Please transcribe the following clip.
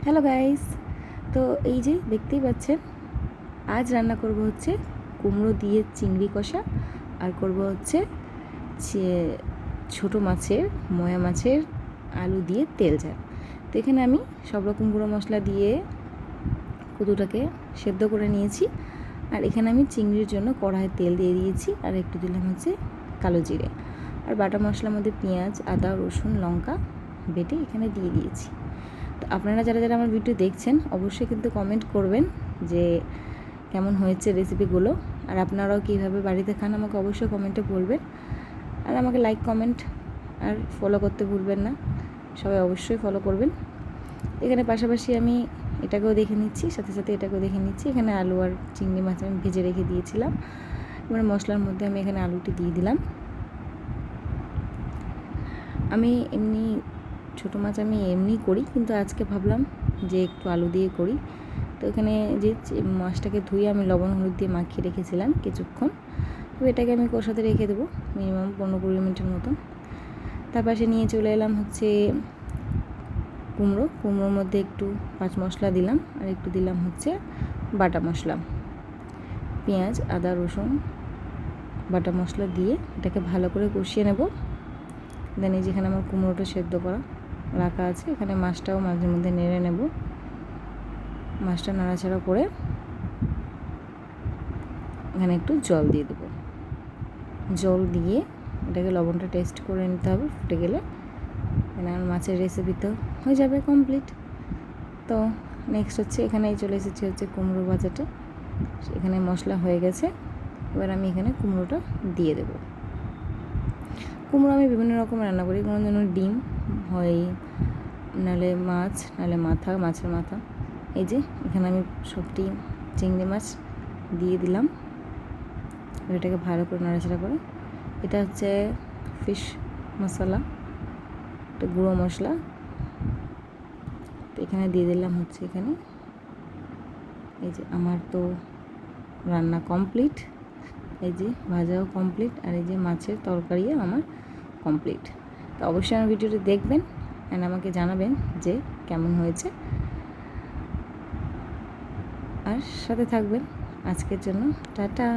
Hello guys, তো এই যে দেখতেই পাচ্ছেন, আজ রান্না করব হচ্ছে কুমড়ো দিয়ে চিংড়ি কষা, আর করব হচ্ছে ছোটো মাছের ময়া মাছের আলু দিয়ে তেল ঝাল। তো এখানে আমি সব রকম গুঁড়ো মশলা দিয়ে কদুটাকে সেদ্ধ করে নিয়েছি। আর এখানে আমি চিংড়ির জন্য কড়াইয়ে তেল দিয়ে দিয়েছি, আর একটু দিলাম হচ্ছে কালো জিরে, আর বাটা মশলার মধ্যে পেঁয়াজ, আদা, রসুন, লঙ্কা বেটে এখানে দিয়ে দিয়েছি। তো আপনারা যারা যারা আমার ভিডিও দেখছেন অবশ্যই কিন্তু কমেন্ট করবেন যে কেমন হয়েছে রেসিপিগুলো, আর আপনারাও কীভাবে বাড়িতে খান আমাকে অবশ্যই কমেন্টে বলবেন। আর আমাকে লাইক, কমেন্ট আর ফলো করতে ভুলবেন না, সবাই অবশ্যই ফলো করবেন। এখানে পাশাপাশি আমি এটাকেও দেখে নিচ্ছি, সাথে সাথে এটাকেও দেখে নিচ্ছি। এখানে আলু আর চিংড়ি মাছ আমি ভেজে রেখে দিয়েছিলাম। এবার মশলার মধ্যে আমি এখানে আলুটি দিয়ে দিলাম। আমি এমনি ছোটো মাছ আমি এমনি করি, কিন্তু আজকে ভাবলাম যে একটু আলু দিয়ে করি। তো এখানে যে মাছটাকে ধুয়ে আমি লবণ হলুদ দিয়ে মাখিয়ে রেখেছিলাম কিছুক্ষণ, তো এটাকে আমি কষাতে রেখে দেবো মিনিমাম 15-20 মিনিটের মতন। তার পাশে নিয়ে চলে এলাম হচ্ছে কুমড়োর মধ্যে একটু পাঁচ মশলা দিলাম, আর একটু দিলাম হচ্ছে বাটা মশলা, পেঁয়াজ, আদা, রসুন বাটা মশলা দিয়ে এটাকে ভালো করে কষিয়ে নেব। দেন এই যেখানে আমার কুমড়োটা সেদ্ধ করা রাখা আছে, এখানে মাছটাও মাঝে মধ্যে নেড়ে নেব। মাছটা নাড়াচাড়া করে এখানে একটু জল দিয়ে দেবো। জল দিয়ে এটাকে লবণটা টেস্ট করে নিতে হবে, ফুটে গেলে এখানে আমার মাছের রেসিপি তো হয়ে যাবে কমপ্লিট। তো নেক্সট হচ্ছে এখানে চলে এসেছি হচ্ছে কুমড়ো ভাজাটা, এখানে মশলা হয়ে গেছে। এবার আমি এখানে কুমড়োটা দিয়ে দেব। কুমড়ো আমি বিভিন্ন রকম রান্না করি, কোনো জন্য ডিম হয়, নাহলে মাছ, নাহলে মাছের মাথা। এই যে এখানে আমি সবটি চিংড়ি মাছ দিয়ে দিলাম, এটাকে ভালো করে নাড়াচাড়া করে। এটা হচ্ছে ফিশ মশলা, একটা গুঁড়ো মশলা। তো এখানে দিয়ে দিলাম হচ্ছে এখানে। এই যে আমার তো রান্না কমপ্লিট, এই যে ভাজাও কমপ্লিট, আর এই যে মাছের তরকারিও আমার কমপ্লিট। তো অবশ্যই আমার ভিডিওটি দেখবেন অ্যান্ড আমাকে জানাবেন যে কেমন হয়েছে, আর সাথে থাকবেন। আজকের জন্য টাটা।